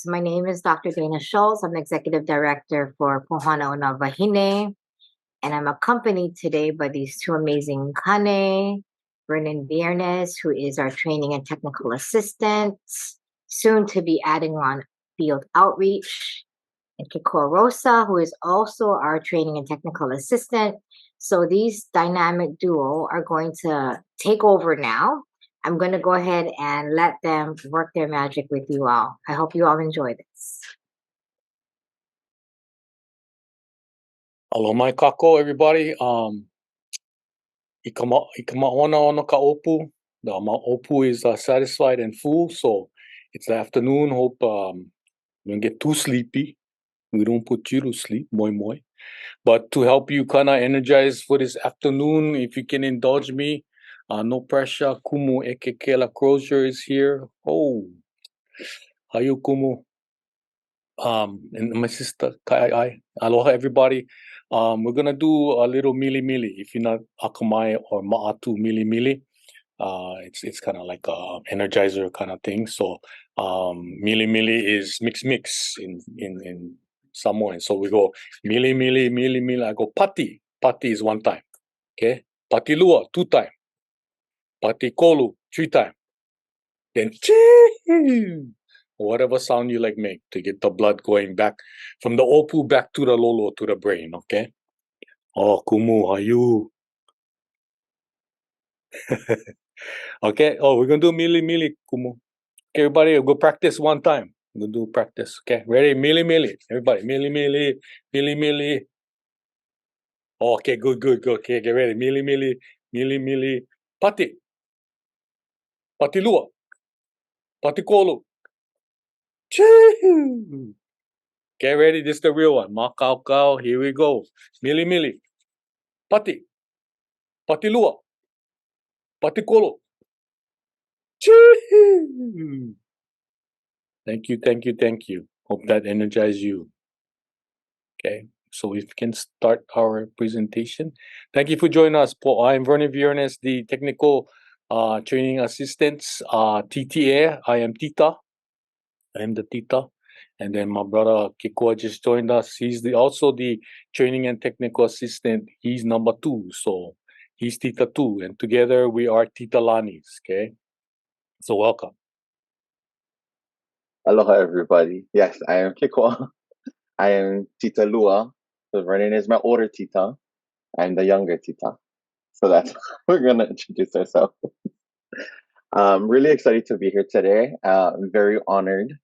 So my name is Dr. Dayna Schultz. I'm the Executive Director for Pouhana O Nā Wāhine, and I'm accompanied today by these two amazing kane, Vernon Viernes, who is our training and technical assistant, soon to be adding on field outreach, and Kekoa Rosa, who is also our training and technical assistant. So these dynamic duo are going to take over now. I'm going to go ahead and let them work their magic with you all. I hope you all enjoy this. Aloha mai kako, everybody. Ona ono ka opu. The opu is satisfied and full, so it's the afternoon. Hope you don't get too sleepy. We don't put you to sleep, moi moi. But to help you kind of energize for this afternoon, if you can indulge me, no pressure. Kumu Ekekela Crozier is here. Oh, hayu kumu. And my sister Kai, aloha everybody. We're gonna do a little mili mili. If you're not akamai or ma'atu mili mili, it's kind of like a energizer kind of thing. So mili mili is mix in Samoan. So we go mili mili mili mili. I go pati. Pati is 1 time. Okay. Pati lua 2 time. Pati kolu 3 time. Then chee, whatever sound you like make to get the blood going back from the opu back to the lolo to the brain. Okay. Oh, kumu hayu. Okay. Oh, we're gonna do mili mili kumu. Okay, everybody, we'll go practice 1 time. We'll do practice. Okay, ready? Mili mili. Everybody, mili mili, mili mili. Oh, okay, good. Okay, get ready. Mili mili, mili mili. Pati. Pati lua. Pati kolu. Chee. Get ready. This is the real one. Makau kau. Here we go. Mili mili. Pati. Pati lua. Pati kolu. Chee. Thank you. Hope that energizes you. Okay, so we can start our presentation. Thank you for joining us. I'm Vernon Viernes, the technical training assistant, TTA. I am Tita. I am the Tita. And then my brother Kekoa just joined us. He's also the training and technical assistant. He's number 2. So he's Tita 2. And together we are Tita Lanis. Okay. So welcome. Aloha, everybody. Yes, I am Kekoa. I am Tita Lua. So Vernon is my older Tita. I'm the younger Tita. So that's we're gonna introduce ourselves. I'm really excited to be here today. I'm very honored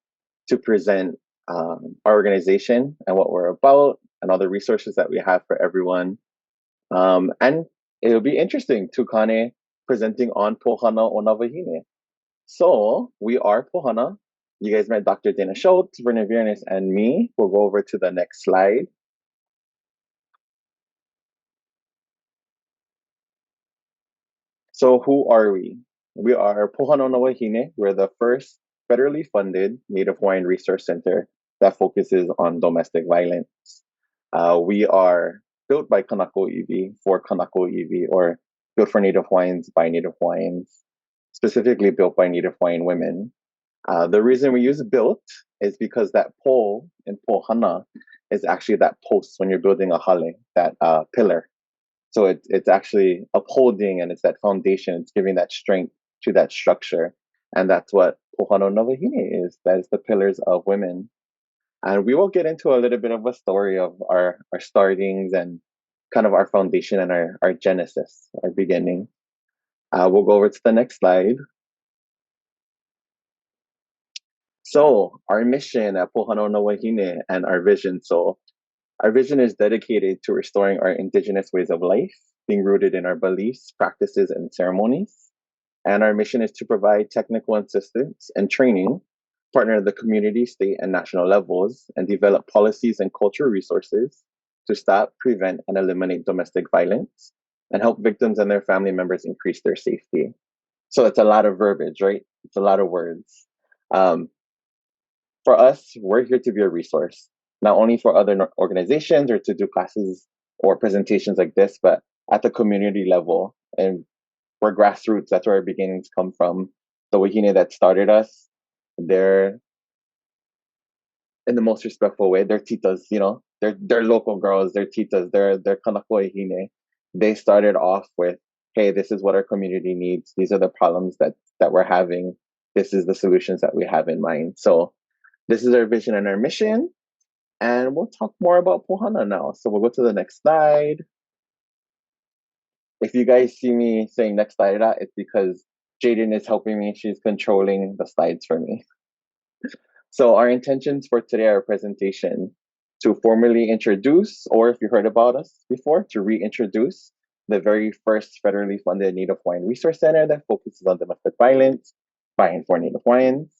to present our organization and what we're about and all the resources that we have for everyone. And it'll be interesting, Tukane presenting on Pouhana O Nā Wāhine. So we are Pouhana. You guys met Dr. Dayna Schultz, Vernon Viernes, and me. We'll go over to the next slide. So who are we? We are Pouhana O Nā Wāhine. We're the first federally funded Native Hawaiian Resource Center that focuses on domestic violence. We are built by Kanako Iwi for Kanako Iwi, or built for Native Hawaiians by Native Hawaiians, specifically built by Native Hawaiian women. The reason we use built is because that pole in Pouhana is actually that post when you're building a hale, that pillar. So it's actually upholding, and it's that foundation. It's giving that strength to that structure. And that's what Pouhana O Nā Wāhine is. That is the pillars of women. And we will get into a little bit of a story of our startings and kind of our foundation and our genesis, our beginning. We'll go over to the next slide. So our mission at Pouhana O Nā Wāhine and our vision. So our vision is dedicated to restoring our indigenous ways of life, being rooted in our beliefs, practices, and ceremonies. And our mission is to provide technical assistance and training, partner at the community, state, and national levels, and develop policies and cultural resources to stop, prevent, and eliminate domestic violence, and help victims and their family members increase their safety. So it's a lot of verbiage, right? It's a lot of words. For us, we're here to be a resource, not only for other organizations or to do classes or presentations like this, but at the community level. And we're grassroots. That's where our beginnings come from. The Wahine that started us, they're in the most respectful way. They're titas, you know, they're local girls, they're titas, they're Kanako Hine. They started off with, hey, this is what our community needs. These are the problems that we're having. This is the solutions that we have in mind. So this is our vision and our mission. And we'll talk more about Pouhana now. So we'll go to the next slide. If you guys see me saying next slide, it's because Jaden is helping me. She's controlling the slides for me. So our intentions for today, our presentation, to formally introduce, or if you heard about us before, to reintroduce the very first federally funded Native Hawaiian Resource Center that focuses on domestic violence by and for Native Hawaiians,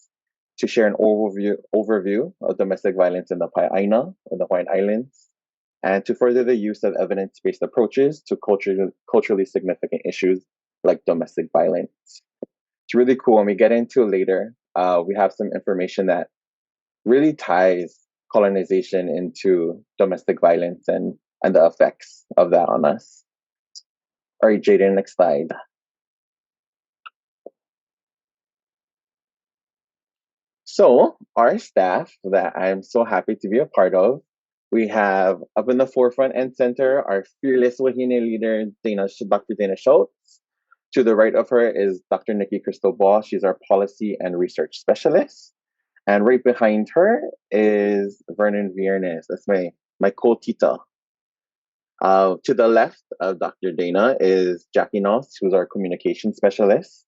to share an overview of domestic violence in the Pouhana or the Hawaiian Islands, and to further the use of evidence-based approaches to culturally significant issues like domestic violence. It's really cool. When we get into it later, we have some information that really ties colonization into domestic violence and the effects of that on us. All right, Jaden, next slide. So our staff that I'm so happy to be a part of, we have up in the forefront and center our fearless Wahine leader, Dr. Dayna Schultz. To the right of her is Dr. Nikki Cristobal. She's our policy and research specialist. And right behind her is Vernon Viernes. That's my co-tita. To the left of Dr. Dayna is Jackie Noss, who's our communication specialist.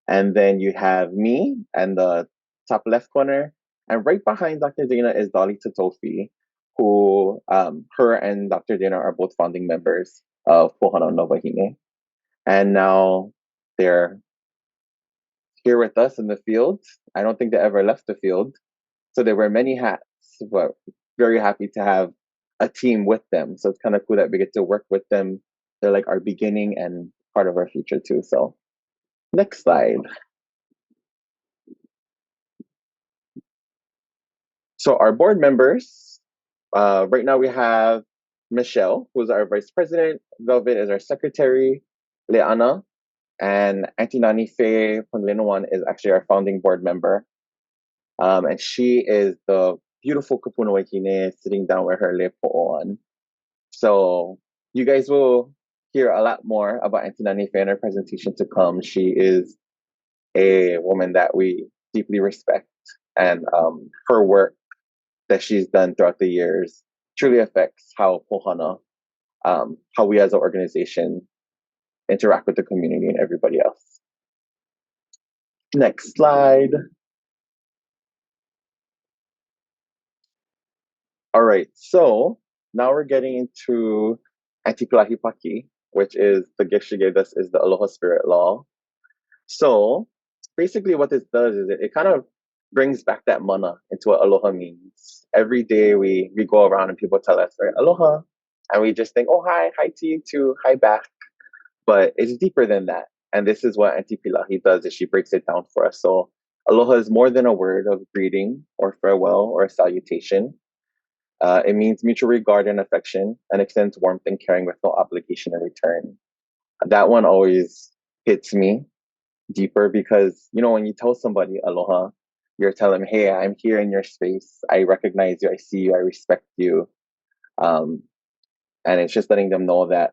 And then you have me and the top left corner. And right behind Dr. Dayna is Dolly Tatofi, who her and Dr. Dayna are both founding members of Pouhana O Nā Wāhine. And now they're here with us in the field. I don't think they ever left the field. So they wear many hats, but very happy to have a team with them. So it's kind of cool that we get to work with them. They're like our beginning and part of our future too. So next slide. So our board members, right now we have Michelle, who's our vice president. Velvet is our secretary. Leana and Auntie Nani Faye Panglinawan is actually our founding board member. And she is the beautiful Kapuna Wahine sitting down with her lepo on. So you guys will hear a lot more about Auntie Nani Faye in her presentation to come. She is a woman that we deeply respect, and her work that she's done throughout the years truly affects how Pouhana, how we as an organization interact with the community and everybody else. Next slide. All right, so now we're getting into Antipilahipaki, which is the gift she gave us is the Aloha Spirit Law. So basically what this does is it kind of brings back that mana into what aloha means. Every day we go around and people tell us, right, aloha, and we just think, oh, hi to you too, hi back. But it's deeper than that. And this is what Auntie Pilahi does, is she breaks it down for us. So aloha is more than a word of greeting or farewell or a salutation. It means mutual regard and affection and extends warmth and caring with no obligation in return. That one always hits me deeper because, you know, when you tell somebody aloha, you're telling them, hey, I'm here in your space. I recognize you. I see you. I respect you. And it's just letting them know that,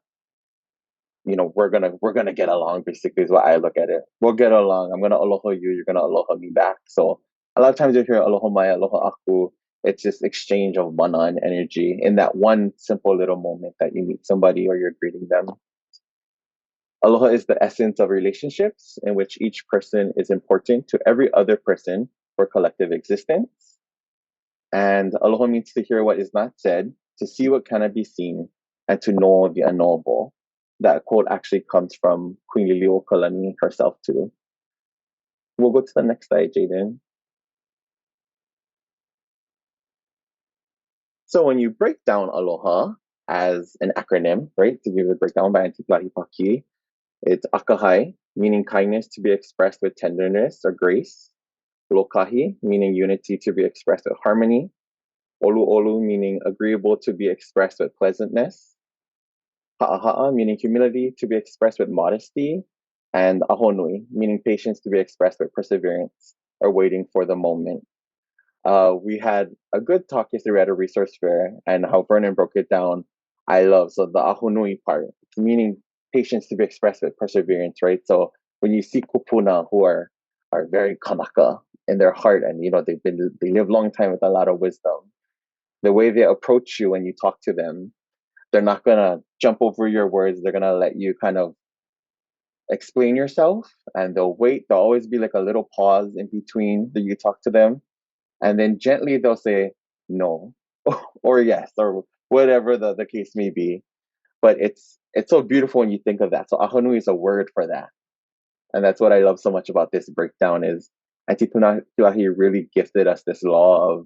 you know, we're gonna get along. Basically, is what I look at it. We'll get along. I'm gonna aloha you. You're gonna aloha me back. So a lot of times you hear aloha mai, aloha aku. It's just exchange of mana and energy in that one simple little moment that you meet somebody or you're greeting them. Aloha is the essence of relationships in which each person is important to every other person for collective existence. And aloha means to hear what is not said, to see what cannot be seen, and to know the unknowable. That quote actually comes from Queen Liliuokalani herself too. We'll go to the next slide, Jaden. So when you break down aloha as an acronym, right, to give a breakdown by Auntie Pilahipaki, it's akahai, meaning kindness to be expressed with tenderness or grace. Lokahi, meaning unity to be expressed with harmony. Olu olu, meaning agreeable to be expressed with pleasantness. Ha'aha'a, meaning humility to be expressed with modesty. And ahonui, meaning patience to be expressed with perseverance or waiting for the moment. we had a good talk yesterday at a resource fair, and how Vernon broke it down. I love so the ahunui part, meaning patience to be expressed with perseverance, right? So when you see kupuna who are very kanaka in their heart, and they live long time with a lot of wisdom, the way they approach you when you talk to them, they're not gonna jump over your words. They're gonna let you kind of explain yourself, and they'll wait. There'll always be like a little pause in between that you talk to them, and then gently they'll say no or yes or whatever the case may be. But it's so beautiful when you think of that. So ahanu is a word for that, and that's what I love so much about this breakdown is Auntie Tuahi really gifted us this law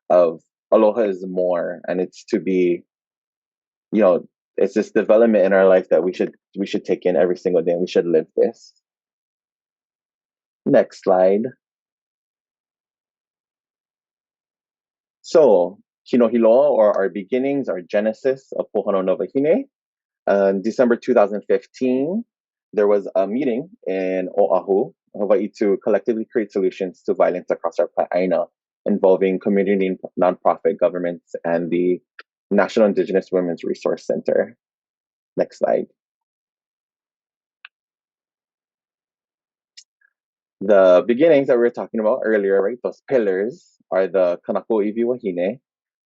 of aloha is more, and it's to be, you know, it's this development in our life that we should take in every single day, and we should live this. Next slide. So, Hinohiloa, or our beginnings, our genesis of Pouhana O Nā Wāhine. December 2015, there was a meeting in Oahu, Hawaii, to collectively create solutions to violence across our Aina, involving community nonprofit governments and the National Indigenous Women's Resource Center. Next slide. The beginnings that we were talking about earlier, right? Those pillars are the Kanako Iwi Wahine.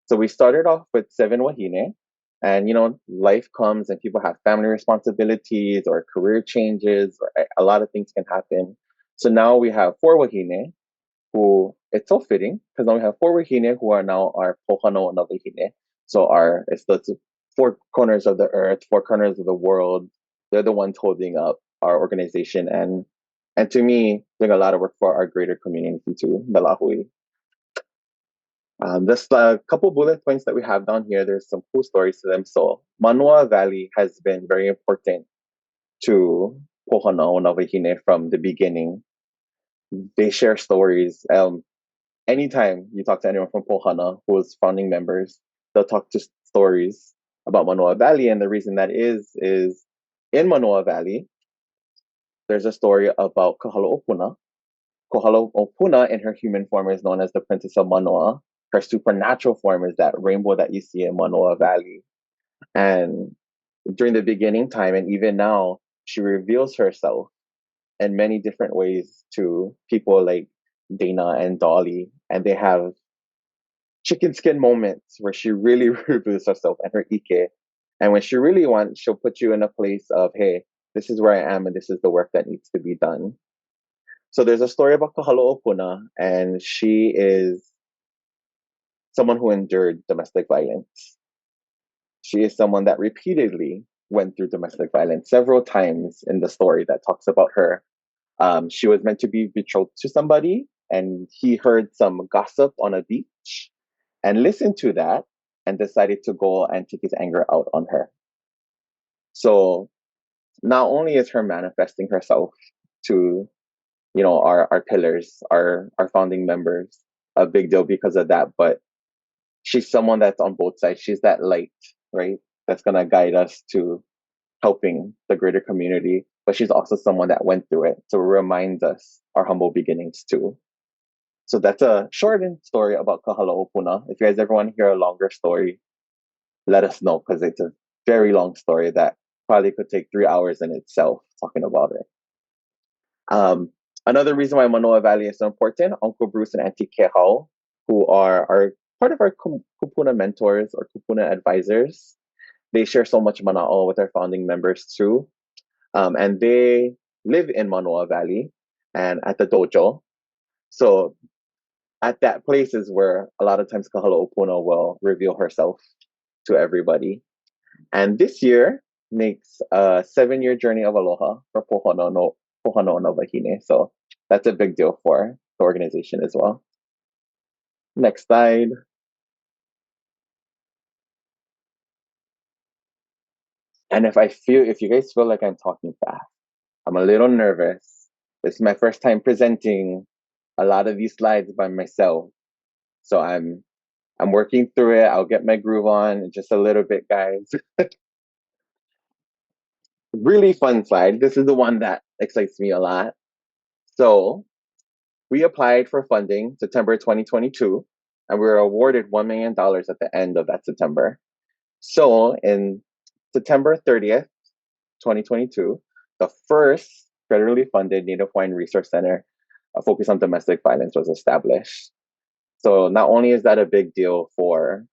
So we started off with 7 wahine, and life comes and people have family responsibilities or career changes, or a lot of things can happen. So now we have 4 wahine who, it's so fitting because now we have 4 wahine who are now our Pouhana O Nā Wāhine. So it's the 4 corners of the earth, 4 corners of the world. They're the ones holding up our organization, and to me, doing a lot of work for our greater community too, the Lahui. There's a couple bullet points that we have down here. There's some cool stories to them. So Manoa Valley has been very important to Pouhana O Nā Wāhine from the beginning. They share stories. Anytime you talk to anyone from Pouhana who is founding members, they'll talk to stories about Manoa Valley. And the reason that is in Manoa Valley, there's a story about Kahalo'opuna. Kahalo'opuna in her human form is known as the Princess of Manoa. Her supernatural form is that rainbow that you see in Manoa Valley. And during the beginning time, and even now, she reveals herself in many different ways to people like Dayna and Dolly. And they have chicken skin moments where she really reveals herself and her ike. And when she really wants, she'll put you in a place of, hey, this is where I am and this is the work that needs to be done. So there's a story about Kahalo'opuna, and she is someone who endured domestic violence. She is someone that repeatedly went through domestic violence several times in the story that talks about her. She was meant to be betrothed to somebody, and he heard some gossip on a beach and listened to that and decided to go and take his anger out on her. So not only is her manifesting herself to our pillars, our founding members, a big deal because of that, but she's someone that's on both sides. She's that light, right? That's gonna guide us to helping the greater community. But she's also someone that went through it. So it reminds us our humble beginnings too. So that's a shortened story about Kahalo'opuna. If you guys ever want to hear a longer story, let us know, because it's a very long story that probably could take 3 hours in itself talking about it. Another reason why Manoa Valley is so important, Uncle Bruce and Auntie Kehao, who are part of our kupuna mentors or kupuna advisors, they share so much mana'o with our founding members too. And they live in Manoa Valley and at the dojo. So at that place is where a lot of times Kahalo'opuna will reveal herself to everybody. And this year makes a 7-year journey of Aloha for Pouhana O Nā Wāhine. So that's a big deal for the organization as well. Next slide. And if you guys feel like I'm talking fast, I'm a little nervous. This is my first time presenting a lot of these slides by myself. So I'm working through it. I'll get my groove on just a little bit, guys. Really fun slide. This is the one that excites me a lot. So we applied for funding September 2022. and we were awarded $1 million at the end of that September. So in September 30th, 2022, the first federally funded Native Hawaiian Resource Center focused on domestic violence was established. So not only is that a big deal for,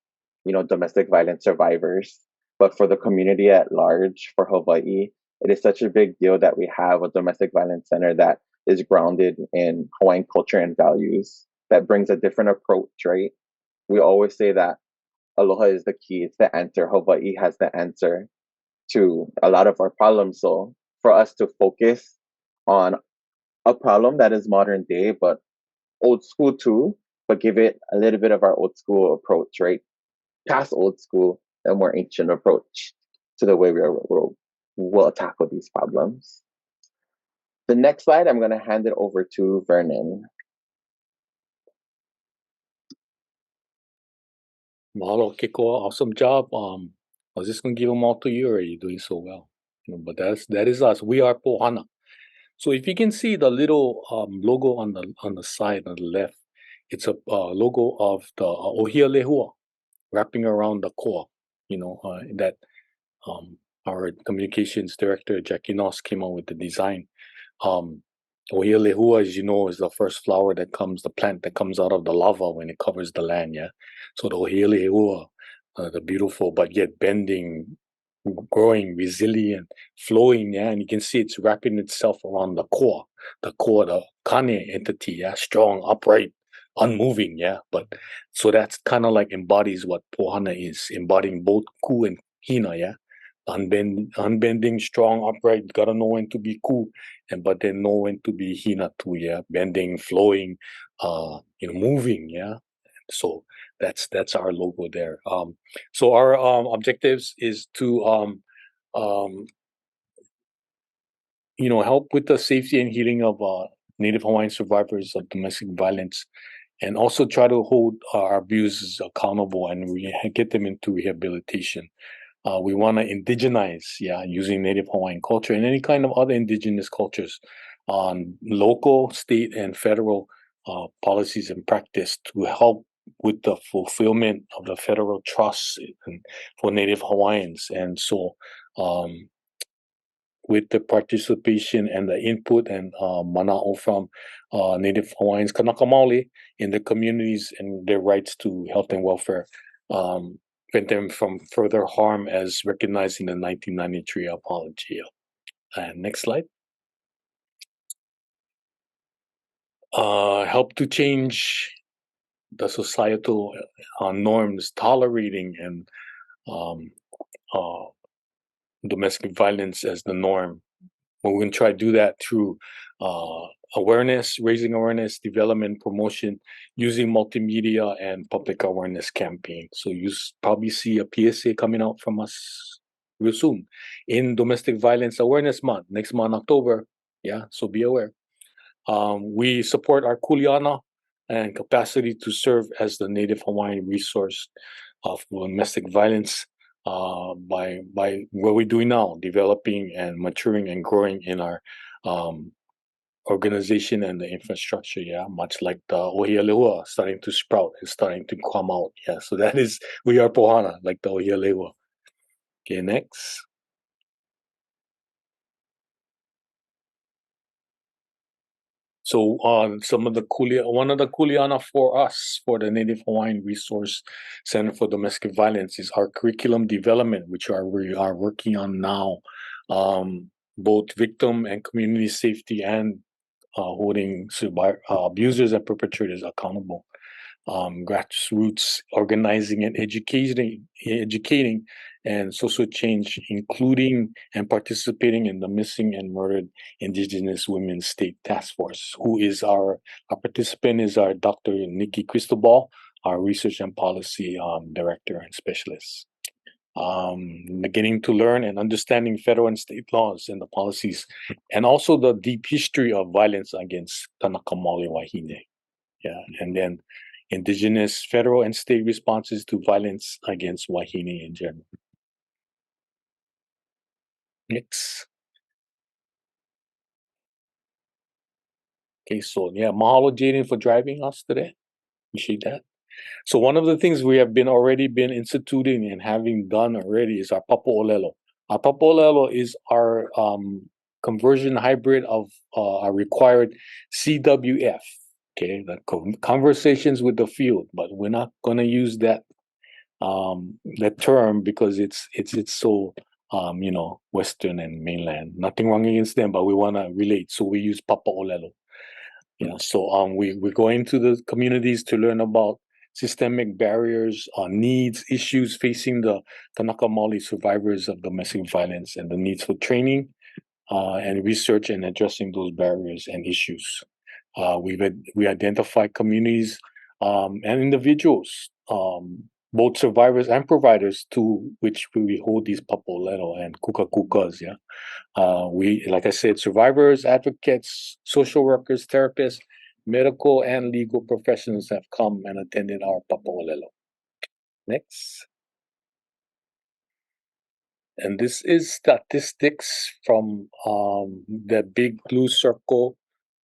domestic violence survivors, but for the community at large, for Hawaii, it is such a big deal that we have a domestic violence center that is grounded in Hawaiian culture and values that brings a different approach, right? We always say that Aloha is the key, it's the answer. Hawaii has the answer to a lot of our problems. So for us to focus on a problem that is modern day, but old school too, but give it a little bit of our old school approach, right? Past old school, a more ancient approach to the way we'll tackle these problems. The next slide, I'm going to hand it over to Vernon. Mahalo, Kekoa, awesome job. I was just gonna give them all to you, or you're doing so well. But that is us. We are Pouhana. So if you can see the little logo on the side on the left, it's a logo of the Ohia Lehua wrapping around the koa. That our communications director Jackie Noss came up with the design. Um, Ohia Lehua, as you know, is the first flower the plant that comes out of the lava when it covers the land, yeah? So the Ohia Lehua, the beautiful but yet bending, growing, resilient, flowing, yeah? And you can see it's wrapping itself around the kane entity, yeah? Strong, upright, unmoving, yeah? But so that's kind of like embodies what Pohana is, embodying both ku and hina, yeah? Unbending, strong, upright, gotta know when to be ku, but then know when to be hina too, yeah, bending, flowing, moving, yeah. So that's our logo there. So our objectives is to help with the safety and healing of Native Hawaiian survivors of domestic violence, and also try to hold our abusers accountable and get them into rehabilitation. We want to indigenize, using Native Hawaiian culture and any kind of other indigenous cultures on local, state, and federal policies and practice to help with the fulfillment of the federal trust for Native Hawaiians. And so, with the participation and the input and mana'o from Native Hawaiians, Kanaka Maoli, in the communities and their rights to health and welfare, prevent them from further harm as recognized in the 1993 apology. And next slide. Help to change the societal norms tolerating and domestic violence as the norm. We're going to try to do that through awareness, raising awareness, development, promotion, using multimedia and public awareness campaign. So you probably see a PSA coming out from us real soon in Domestic Violence Awareness Month, next month, October. Yeah, so be aware. We support our kuleana and capacity to serve as the Native Hawaiian resource of domestic violence by what we're doing now, developing and maturing and growing in our organization and the infrastructure. Yeah, much like the Ohia Lehua starting to sprout and starting to come out. Yeah, so that is we are Pohana, like the Ohia Lehua. Okay, next. So some of the one of the kuleana for us, for the Native Hawaiian Resource Center for Domestic Violence, is our curriculum development, which we are working on now. Both victim and community safety and holding abusers and perpetrators accountable. Grassroots organizing and educating and social change, including and participating in the Missing and Murdered Indigenous Women State Task Force, who is our participant is our Dr. Nikki Cristobal, our Research and Policy Director and Specialist. Beginning to learn and understanding federal and state laws and the policies, and also the deep history of violence against Kanaka Maoli Wāhine. Yeah, and then indigenous federal and state responses to violence against Wāhine in general. Next. Okay, so yeah, mahalo Jaden for driving us today. Appreciate that. So one of the things we have already been instituting and having done already is our papo'olelo. Our papo'olelo is our conversion hybrid of our required CWF. Okay, the conversations with the field, but we're not going to use that term because it's so Western and mainland. Nothing wrong against them, but we want to relate, so we use papo'olelo. So we go into the communities to learn about systemic barriers, needs, issues facing the Kanaka Maoli survivors of domestic violence, and the needs for training and research in addressing those barriers and issues. We identify communities and individuals, both survivors and providers, to which we hold these papo'olelo and kukas. Yeah, we, like I said, survivors, advocates, social workers, therapists, medical and legal professionals have come and attended our papo'olelo. Next. And this is statistics from the big blue circle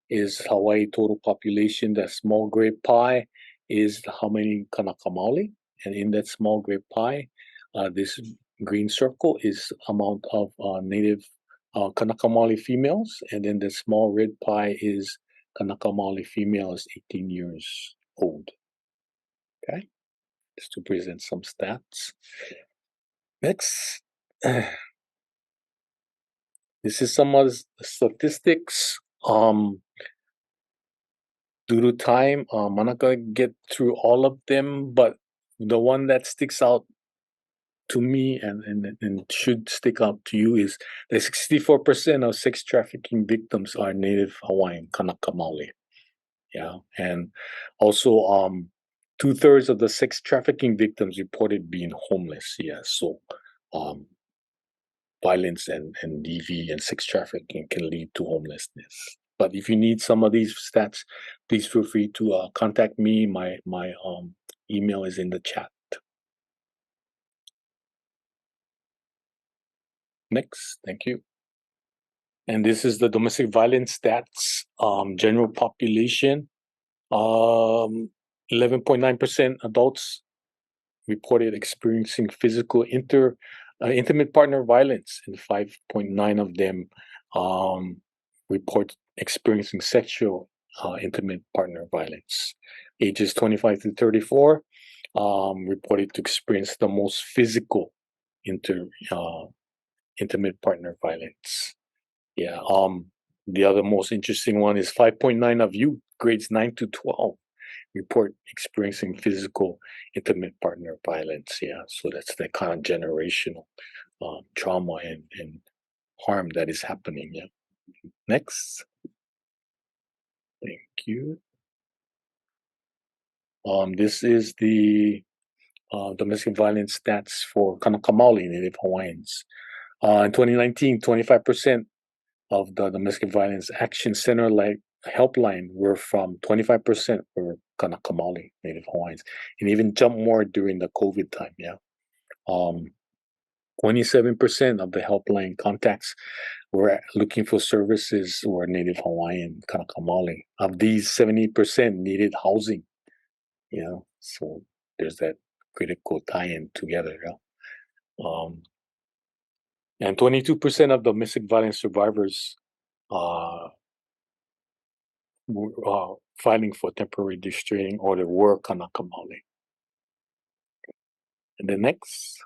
is Hawaii total population. That small gray pie is how many Kanaka Maoli. And in that small gray pie, this green circle is amount of native Kanaka Maoli females. And then the small red pie is Kanaka Maoli females 18 years old. Okay, just to present some stats. Next. This is some of the statistics. Due to time, I'm not gonna get through all of them, but the one that sticks out to me and should stick out to you is that 64% of sex trafficking victims are Native Hawaiian Kanaka Maoli. Yeah, and also 2/3 of the sex trafficking victims reported being homeless. Yeah, so violence and DV and sex trafficking can lead to homelessness. But if you need some of these stats, please feel free to contact me. My email is in the chat. Next, thank you. And this is the domestic violence stats. General population, 11.9% adults reported experiencing physical intimate partner violence, and 5.9 of them report experiencing sexual intimate partner violence. Ages 25 to 34 reported to experience the most physical intimate partner violence. Yeah. The other most interesting one is 5.9 of youth, grades 9 to 12, report experiencing physical intimate partner violence. Yeah. So that's the kind of generational trauma and harm that is happening. Yeah. Next. Thank you. This is the domestic violence stats for Kanaka Maoli Native Hawaiians. In 2019, 25% of the domestic violence action center like helpline were from 25% were Kanaka Maoli Native Hawaiians, and even jumped more during the COVID time. Yeah. 27% of the helpline contacts were looking for services were Native Hawaiian Kanaka Maoli. Of these, 70% needed housing. You know, so there's that critical tie-in together. Yeah? And 22% of domestic violence survivors were filing for temporary restraining order were Kanaka Maoli. And the next,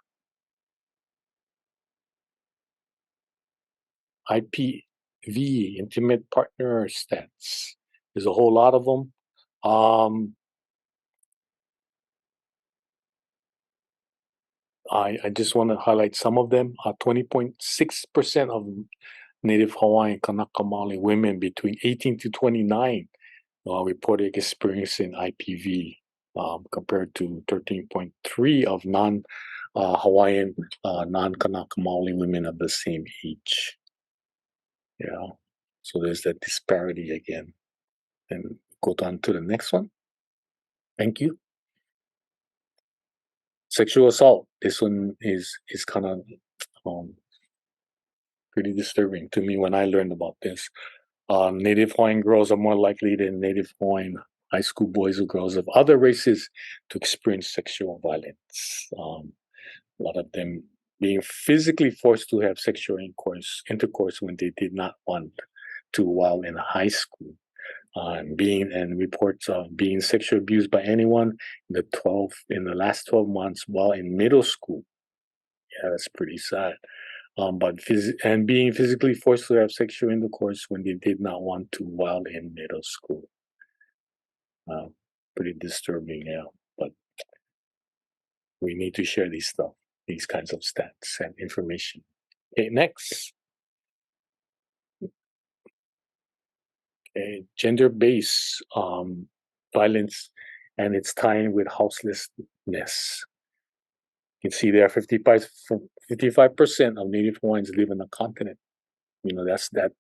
IPV, intimate partner stats. There's a whole lot of them. I just want to highlight some of them. 20.6% of Native Hawaiian Kanaka Maoli women between 18 to 29 reported experiencing IPV, compared to 13.3 of non-Hawaiian, non-Kanaka Maoli women of the same age. Yeah, so there's that disparity again. And go on to the next one. Thank you. Sexual assault. This one is kind of pretty disturbing to me when I learned about this. Native Hawaiian girls are more likely than Native Hawaiian high school boys or girls of other races to experience sexual violence. A lot of them being physically forced to have sexual intercourse when they did not want to while in high school. And reports of being sexually abused by anyone in the last 12 months while in middle school. Yeah, that's pretty sad. And being physically forced to have sexual intercourse when they did not want to while in middle school. Pretty disturbing, yeah. But we need to share these kinds of stats and information. Okay, next. Okay, gender-based violence and its tying with houselessness. You can see there 55% of Native Hawaiians live on the continent. That's that.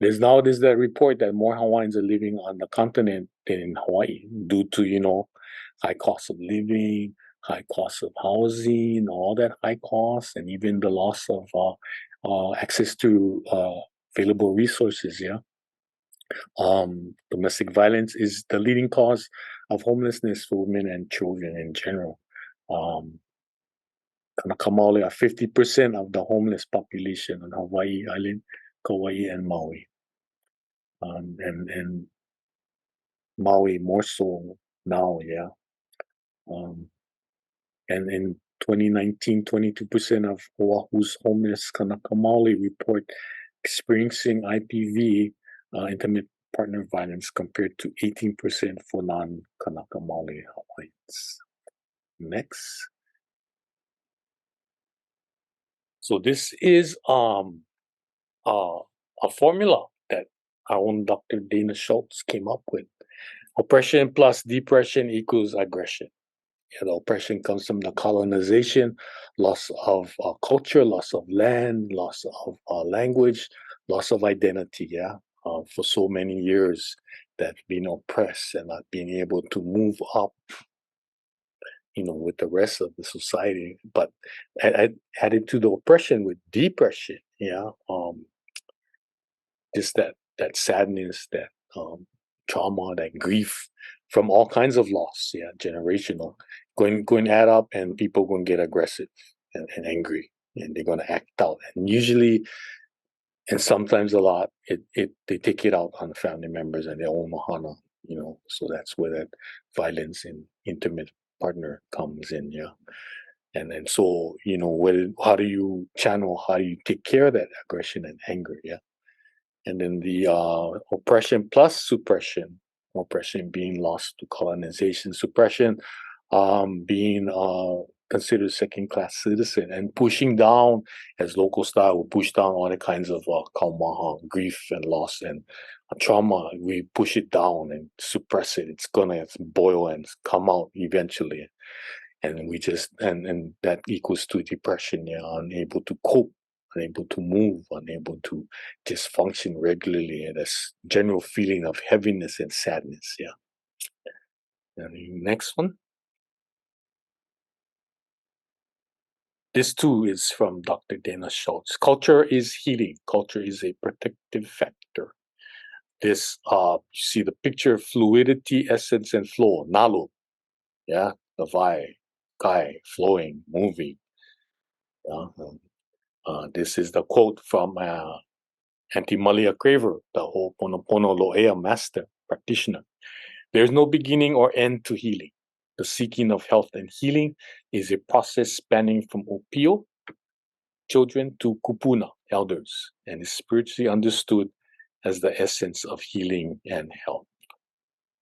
There's that report that more Hawaiians are living on the continent than in Hawaii due to, high cost of living, high cost of housing, all that high cost, and even the loss of access to available resources, yeah. Domestic violence is the leading cause of homelessness for women and children in general. Kanaka Maoli are 50% of the homeless population on Hawaii Island, Kauai, and Maui. And Maui more so now, yeah. And in 2019, 22% of Oahu's homeless Kanaka Maoli report experiencing IPV, intimate partner violence, compared to 18% for non-Kanaka Maoli Hawaiians. Next. So this is a formula that our own Dr. Dayna Schultz came up with. Oppression plus depression equals aggression. The oppression comes from the colonization, loss of culture, loss of land, loss of language, loss of identity. Yeah, for so many years, that being oppressed and not being able to move up, with the rest of the society. But added to the oppression with depression, yeah, just that sadness, that trauma, that grief from all kinds of loss, yeah, generational, going add up, and people going to get aggressive and angry, and they're going to act out, and usually, and sometimes a lot, they take it out on the family members and their own mahana, so that's where that violence in intimate partner comes in, yeah. And so, how do you take care of that aggression and anger, yeah. And then the oppression plus suppression, oppression being lost to colonization, suppression being considered second-class citizen, and pushing down, as local style, we push down all the kinds of kaumaha, grief and loss and trauma. We push it down and suppress it. It's gonna boil and come out eventually. And we just, and that equals to depression, yeah, unable to cope, unable to move, unable to just function regularly, and this general feeling of heaviness and sadness, yeah. And the next one. This too is from Dr. Dayna Schultz. Culture is healing. Culture is a protective factor. This, you see the picture, fluidity, essence, and flow, nalu, yeah, the vai, kai, flowing, moving. This is the quote from Auntie Malia Craver, the Ho'oponopono Lo'ea master practitioner. There's no beginning or end to healing. The seeking of health and healing is a process spanning from opio, children, to kupuna, elders, and is spiritually understood as the essence of healing and health.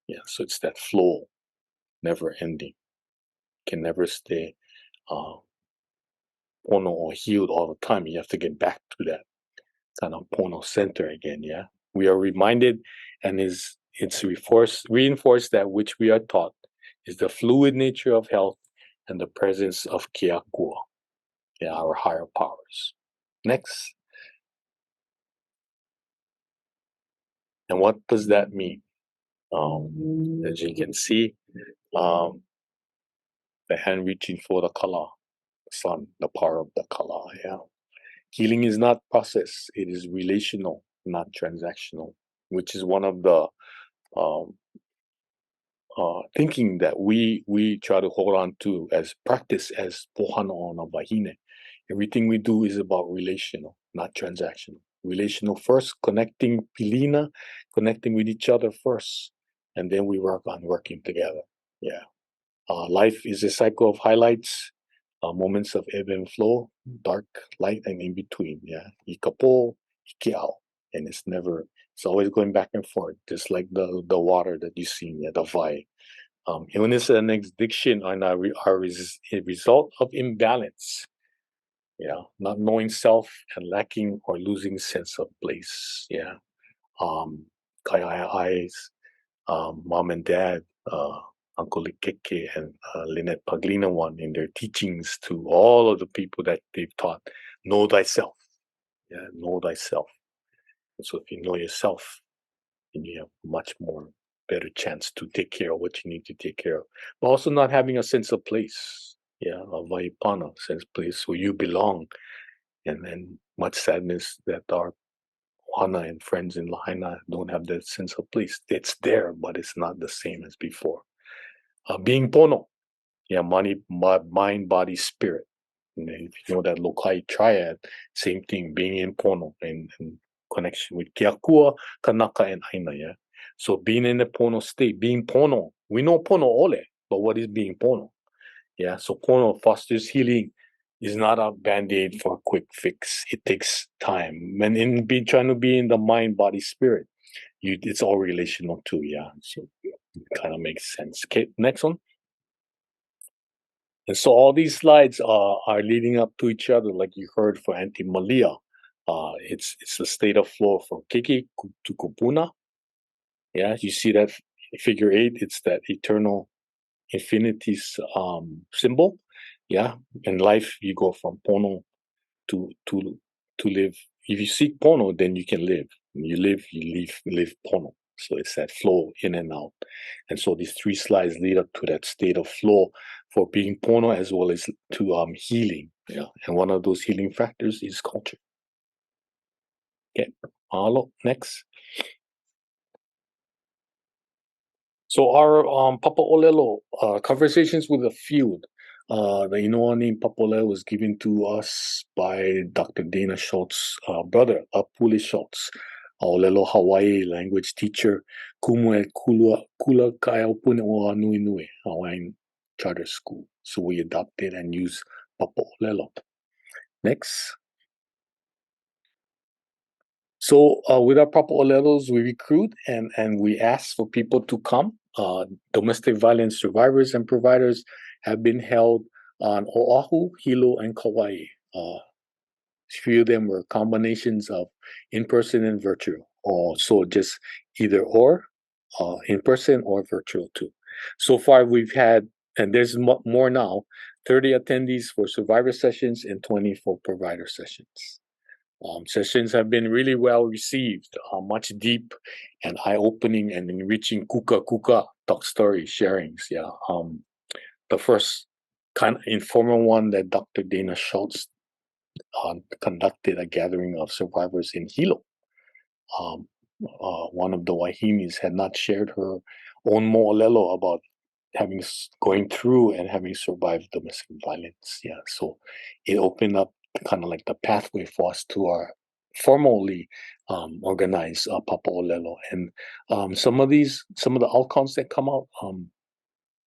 Yeah, so it's that flow, never ending. Can never stay pono or healed all the time. You have to get back to that kind of pono center again, yeah? We are reminded, and it's reinforced that which we are taught is the fluid nature of health and the presence of Kekoa, yeah, our higher powers. Next. And what does that mean? As you can see, the hand reaching for the kala, sun, the power of the kala, yeah. Healing is not process, it is relational, not transactional, which is one of the thinking that we try to hold on to as practice as Pouhana O Nā Wāhine. Everything we do is about relational, not transactional. Relational first, connecting pilina, connecting with each other first, and then we work on working together. Yeah. Life is a cycle of highlights, moments of ebb and flow, dark, light, and in between. Yeah. Ikapo, ikiao. And it's always going back and forth, just like the water that you see, yeah, the vai. Illness and addiction are a result of imbalance. Yeah, not knowing self and lacking or losing sense of place. Yeah. Kaya eyes, mom and dad, Uncle Ikeke and Lynette Paglina one in their teachings to all of the people that they've taught, know thyself. Yeah, know thyself. And so if you know yourself, then you have much more better chance to take care of what you need to take care of. But also not having a sense of place. Yeah, a vaipana, sense of place where you belong. And then much sadness that our Hana and friends in Lahaina don't have that sense of place. It's there, but it's not the same as before. Being pono, yeah, mind, body, spirit. And if you know that Lokai triad, same thing, being in pono and connection with Kekoa, Kanaka, and Aina, yeah. So being in the pono state, being pono, we know pono ole, but what is being pono? Yeah, so pono fosters healing. Is not a band-aid for a quick fix. It takes time. And trying to be in the mind, body, spirit, it's all relational too. Yeah, so it kind of makes sense. Okay, next one. And so all these slides are leading up to each other, like you heard for Auntie Malia. It's the state of flow from Kiki to Kupuna. Yeah, you see that figure 8. It's that eternal infinity's symbol. Yeah, in life you go from Pono to live. If you seek Pono, then you can live. When you live Pono. So it's that flow in and out. And so these 3 slides lead up to that state of flow for being Pono as well as to healing. Yeah. And one of those healing factors is culture. Okay. Alo, next. So our Papa Olelo, Conversations with a Field, the Inoa name Papa Olelo was given to us by Dr. Dayna Schultz, brother, Apule Schultz, Olelo Hawaii language teacher, Kumue Kula Kaya Opune o Nui Nui, Hawaiian charter school. So we adopted and used Papa Olelo. Next. So with our Papa Olelos, we recruit and we ask for people to come. Domestic violence survivors and providers have been held on Oahu, Hilo, and Kauai. Few of them were combinations of in-person and virtual, or so just either or, in-person or virtual too. So far we've had, and there's more now, 30 attendees for survivor sessions and 20 for provider sessions. Sessions have been really well received, much deep and eye-opening and enriching kuka talk story sharings. Yeah, the first kind of informal one that Dr. Dayna Schultz conducted a gathering of survivors in Hilo. One of the Wahinis had not shared her own mo'olelo about going through and having survived domestic violence. Yeah, so it opened up kind of like the pathway for us to our formally organized Papa Olelo. And some of the outcomes that come out,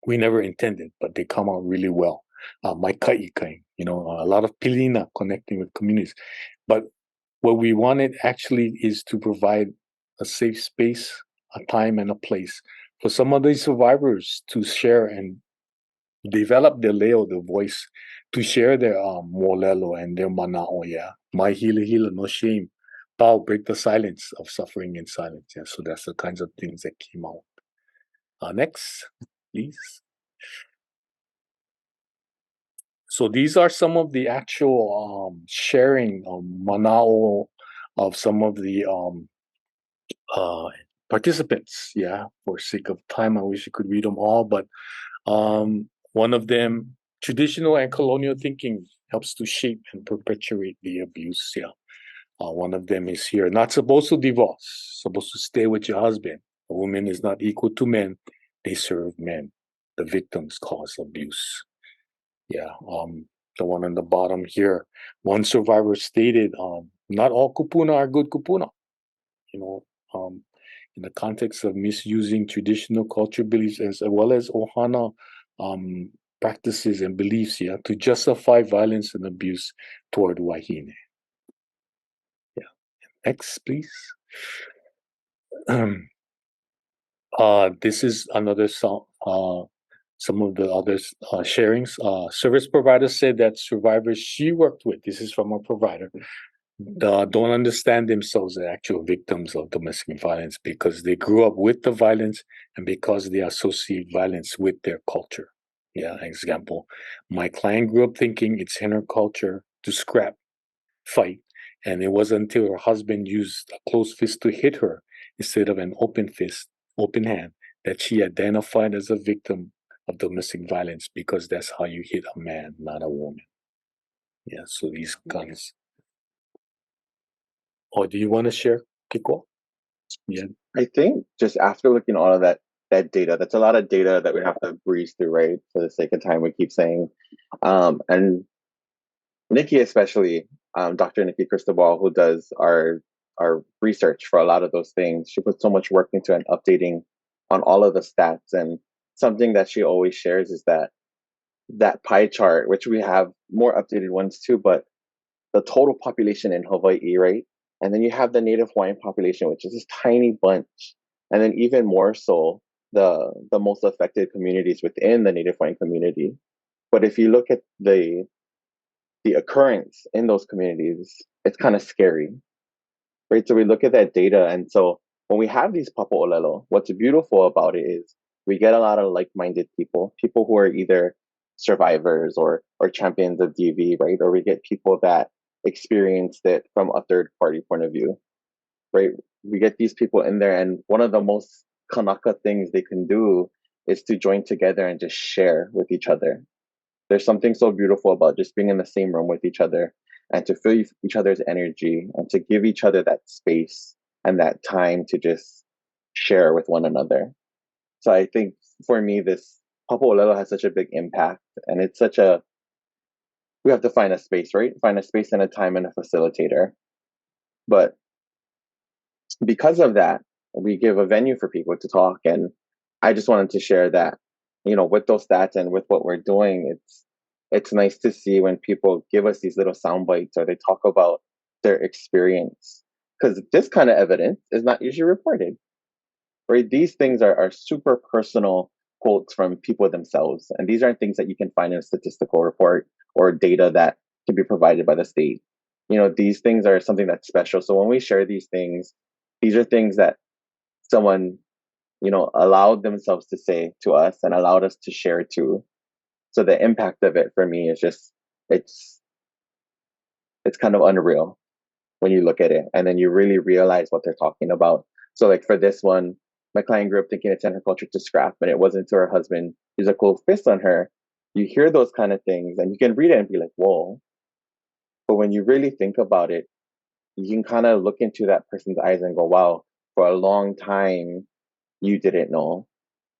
we never intended, but they come out really well. My ka'ikai, a lot of pilina connecting with communities. But what we wanted actually is to provide a safe space, a time, and a place for some of these survivors to share and develop their leo, their voice, to share their molelo and their manao. Yeah, my hila no shame. Pao, break the silence of suffering in silence. Yeah, so that's the kinds of things that came out. Next, please. So these are some of the actual sharing manao of some of the participants. Yeah, for sake of time, I wish I could read them all, but one of them, traditional and colonial thinking helps to shape and perpetuate the abuse. Yeah, one of them is here. Not supposed to divorce, supposed to stay with your husband. A woman is not equal to men. they serve men. The victims cause abuse. Yeah. The one on the bottom here, one survivor stated, not all kupuna are good kupuna. You know, in the context of misusing traditional culture beliefs as well as ohana practices and beliefs, yeah, to justify violence and abuse toward wahine. Yeah. Next, please. This is another song. Some of the other sharings. Service providers said that survivors she worked with, this is from a provider, don't understand themselves as actual victims of domestic violence because they grew up with the violence and because they associate violence with their culture. Yeah, example, my client grew up thinking it's in her culture to scrap, fight, and it wasn't until her husband used a closed fist to hit her instead of an open hand, that she identified as a victim of domestic violence because that's how you hit a man, not a woman. Yeah, so these guns. Oh, do you want to share, Kekoa? Yeah. I think just after looking at all of that data, that's a lot of data that we have to breeze through, right? For the sake of time, we keep saying. And Nikki, especially, Dr. Nikki Cristobal, who does our research for a lot of those things, she puts so much work into and updating on all of the stats. And something that she always shares is that pie chart, which we have more updated ones too, but the total population in Hawaii, right? And then you have the Native Hawaiian population, which is this tiny bunch. And then even more so, the most affected communities within the Native Hawaiian community. But if you look at the occurrence in those communities, it's kind of scary, right? So we look at that data, and so when we have these papa olelo, what's beautiful about it is we get a lot of like-minded people who are either survivors or champions of DV, right? Or we get people that experienced it from a third-party point of view, right? We get these people in there, and one of the most kanaka things they can do is to join together and just share with each other. There's something so beautiful about just being in the same room with each other and to feel each other's energy and to give each other that space and that time to just share with one another. So I think for me, this Papa Olelo has such a big impact, and it's such a we have to find a space, right? Find a space and a time and a facilitator. But because of that, we give a venue for people to talk. And I just wanted to share that, with those stats and with what we're doing, it's nice to see when people give us these little sound bites or they talk about their experience. Because this kind of evidence is not usually reported, right? These things are super personal quotes from people themselves. And these aren't things that you can find in a statistical report or data that can be provided by the state. These things are something that's special. So when we share these are things that someone, allowed themselves to say to us and allowed us to share too. So the impact of it for me is just, it's kind of unreal when you look at it. And then you really realize what they're talking about. So like for this one, my client grew up thinking it's in her culture to scrap, and it wasn't until her husband used a cold fist on her. You hear those kind of things and you can read it and be like, whoa. But when you really think about it, you can kind of look into that person's eyes and go, wow, for a long time, you didn't know.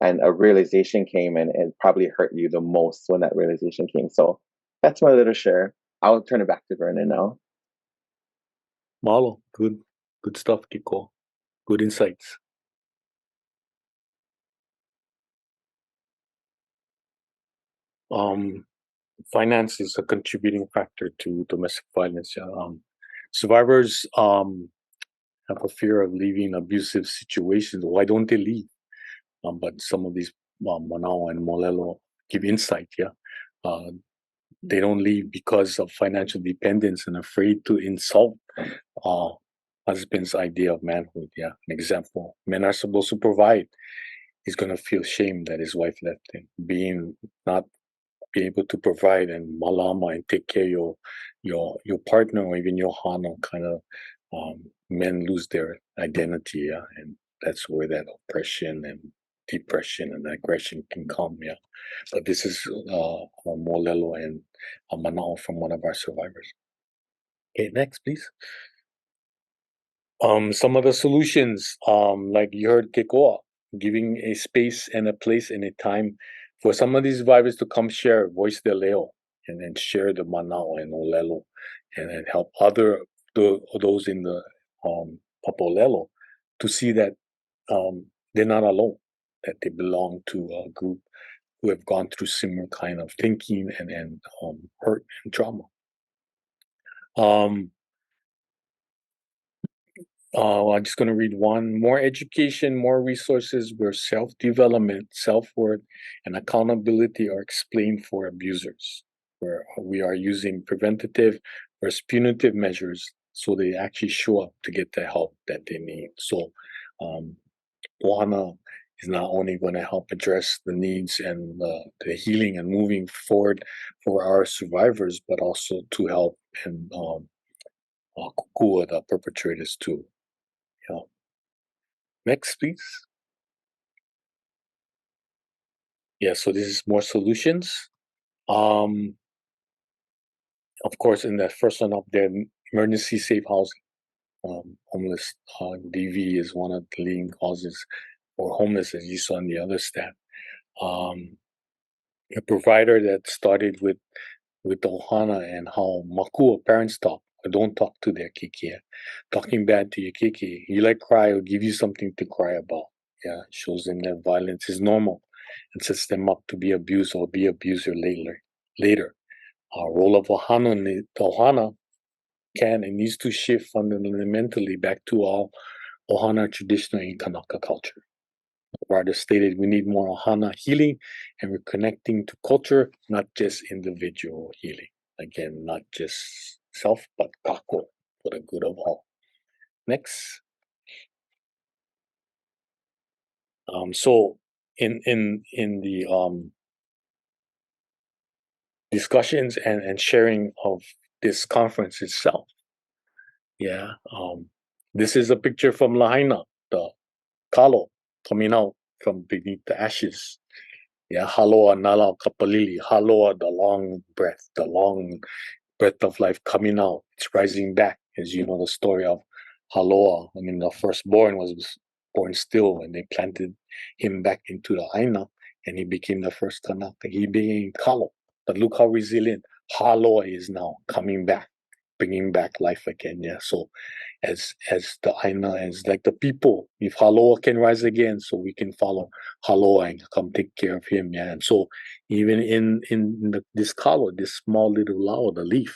And a realization came, and it probably hurt you the most when that realization came. So that's my little share. I'll turn it back to Vernon now. Mahalo. Good stuff, Kiko. Good insights. Finance is a contributing factor to domestic violence. Yeah. Survivors have a fear of leaving abusive situations. Why don't they leave? But some of these Manao and Molelo give insight. Yeah. They don't leave because of financial dependence and afraid to insult husband's idea of manhood. Yeah. An example, men are supposed to provide. He's going to feel shame that his wife left him. Not being able to provide and malama and take care of your partner or even your hana, kind of men lose their identity. Yeah. And that's where that oppression and depression and aggression can come. Yeah. But this is Molelo and Manao from one of our survivors. Okay, next, please. Some of the solutions, like you heard Kekoa, giving a space and a place and a time for some of these survivors to come share, voice their leo, and then share the manao and olelo, and then help those in the papolelo to see that they're not alone, that they belong to a group who have gone through similar kind of thinking and hurt and trauma. I'm just going to read one. More education, more resources where self-development, self-worth, and accountability are explained for abusers, where we are using preventative versus punitive measures so they actually show up to get the help that they need. So Pouhana is not only going to help address the needs and the healing and moving forward for our survivors, but also to help and Kekoa, the perpetrators too. Yeah. Next, please. Yeah, so this is more solutions. Of course, in that first one up there, emergency safe housing. Homeless DV is one of the leading causes, or homeless, as you saw in the other stat. A provider that started with Ohana and how makua parents talk or don't talk to their kiki. Talking bad to your kiki. You like cry, or give you something to cry about. Yeah, shows them that violence is normal and sets them up to be abused or be abuser later. Role of Ohana can and needs to shift fundamentally back to all Ohana traditional in Kanaka culture. Rather stated, we need more Ohana healing and we're connecting to culture, not just individual healing. Again, not just self, but kako for the good of all. Next. So in the discussions and sharing of this conference itself, yeah, this is a picture from Lahaina, the kalo coming out from beneath the ashes. Yeah, haloa nala kapalili, haloa, the long breath of life coming out. It's rising back, as you know the story of Haloa. I mean, the firstborn was born still, and they planted him back into the aina, and he became the first Kanaka. He became Kalo. But look how resilient Haloa is now, coming back, bringing back life again. Yeah, so as the aina, as like the people, if Haloa can rise again, so we can follow Haloa and come take care of him. Yeah, and so even in this kalo, this small little lao, the leaf,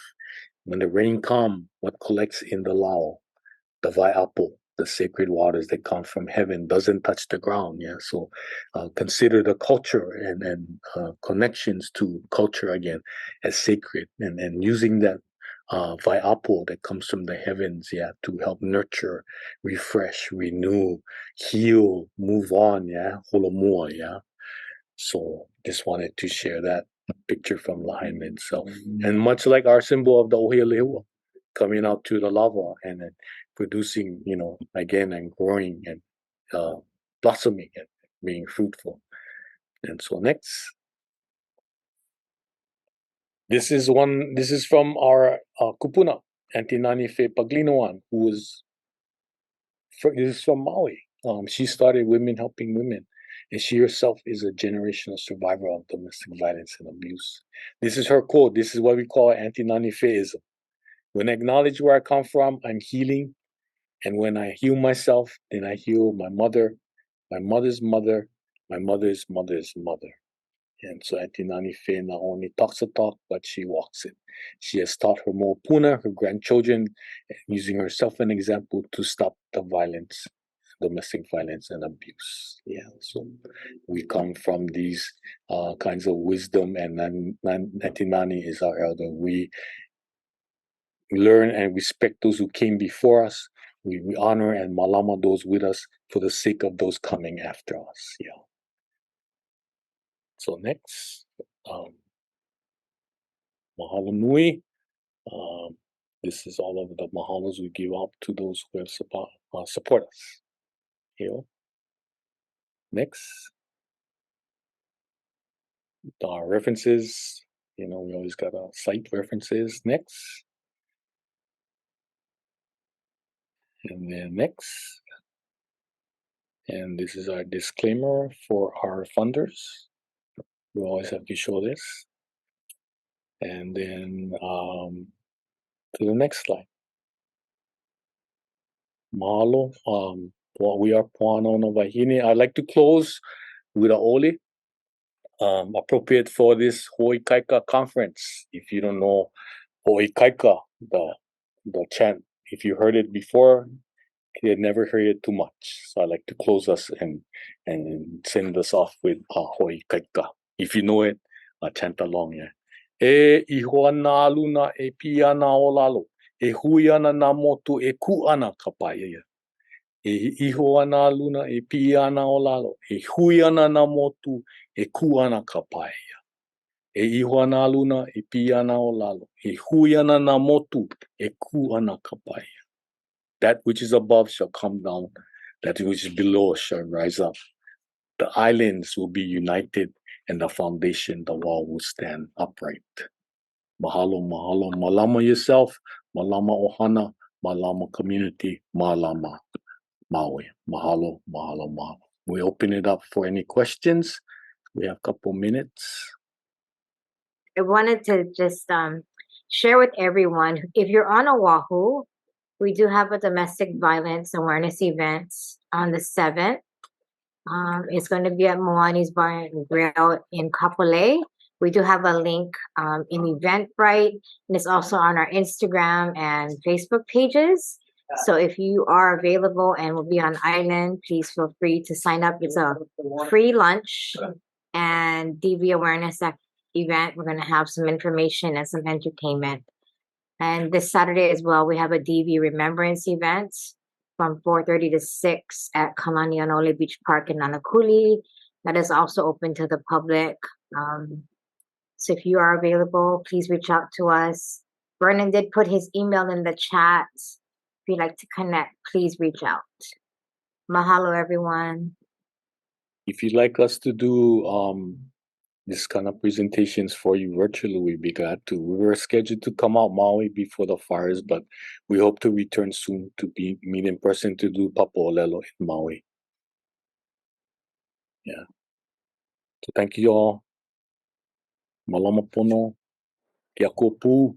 when the rain come, what collects in the lao, the vaiapo, the sacred waters that come from heaven, doesn't touch the ground. Yeah, so consider the culture and connections to culture again as sacred, and using that vaiapo that comes from the heavens, yeah, to help nurture, refresh, renew, heal, move on. Yeah, holomua. Yeah. So just wanted to share that picture from Lahaina itself. And much like our symbol of the Ohialehua, coming out to the lava and then producing, again, and growing and blossoming and being fruitful. And so next. This is from our kupuna, Auntie Nani Fe Paglinoan, this is from Maui. She started Women Helping Women, and she herself is a generational survivor of domestic violence and abuse. This is her quote. This is what we call anti-nanifeism. When I acknowledge where I come from, I'm healing. And when I heal myself, then I heal my mother, my mother's mother, my mother's mother's mother. And so Auntie Nanife not only talks the talk, but she walks it. She has taught her mo'opuna, her grandchildren, using herself an example to stop the violence, domestic violence and abuse. Yeah, so we come from these kinds of wisdom, and Auntie Nani is our elder. We learn and respect those who came before us. We honor and malama those with us for the sake of those coming after us. Yeah. So next, mahalo nui. This is all of the mahalos we give out to those who have support us. Here. Next, our references. We always got to cite references. Next, and then next, And this is our disclaimer for our funders. We always have to show this. And then to the next slide. Mahalo. We are Pouhana O Nā Wāhine. I'd like to close with a ole, appropriate for this Hoi Kaika conference. If you don't know Hoi Kaika, the chant, if you heard it before, you never heard it too much. So I'd like to close us and send us off with Hoi Kaika. If you know it, chant along. Yeah. E iho ana aluna e pi ana o lalo. E hui ana nā motu e ku ana ka paia. E iho ana luna e pi ana o lalo. E hui ana nā motu e ku ana ka paia. E iho ana luna e pi ana o lalo. E hui ana nā motu e ku ana ka paia. That which is above shall come down. That which is below shall rise up. The islands will be united, and the foundation, the wall, will stand upright. Mahalo, mahalo. Malama yourself. Malama ohana. Malama community. Malama Maui. Mahalo, mahalo, mahalo. We open it up for any questions. We have a couple minutes. I wanted to just share with everyone, if you're on Oahu, we do have a domestic violence awareness event on the 7th. It's going to be at Moani's Bar and Grill in Kapolei. We do have a link in Eventbrite, and it's also on our Instagram and Facebook pages. So if you are available and will be on island, please feel free to sign up. It's a free lunch and DV awareness event. We're going to have some information and some entertainment. And this Saturday as well, we have a DV remembrance event from 4:30 to 6 at Kalanianole Beach Park in Nanakuli. That is also open to the public. So if you are available, please reach out to us. Vernon did put his email in the chat. If you'd like to connect, please reach out. Mahalo, everyone. If you'd like us to do this kind of presentations for you virtually, we'd be glad to. We were scheduled to come out Maui before the fires, but we hope to return soon to meet in person to do Papo'olelo in Maui. Yeah. So thank you all. Malama pono. Kia kōpū.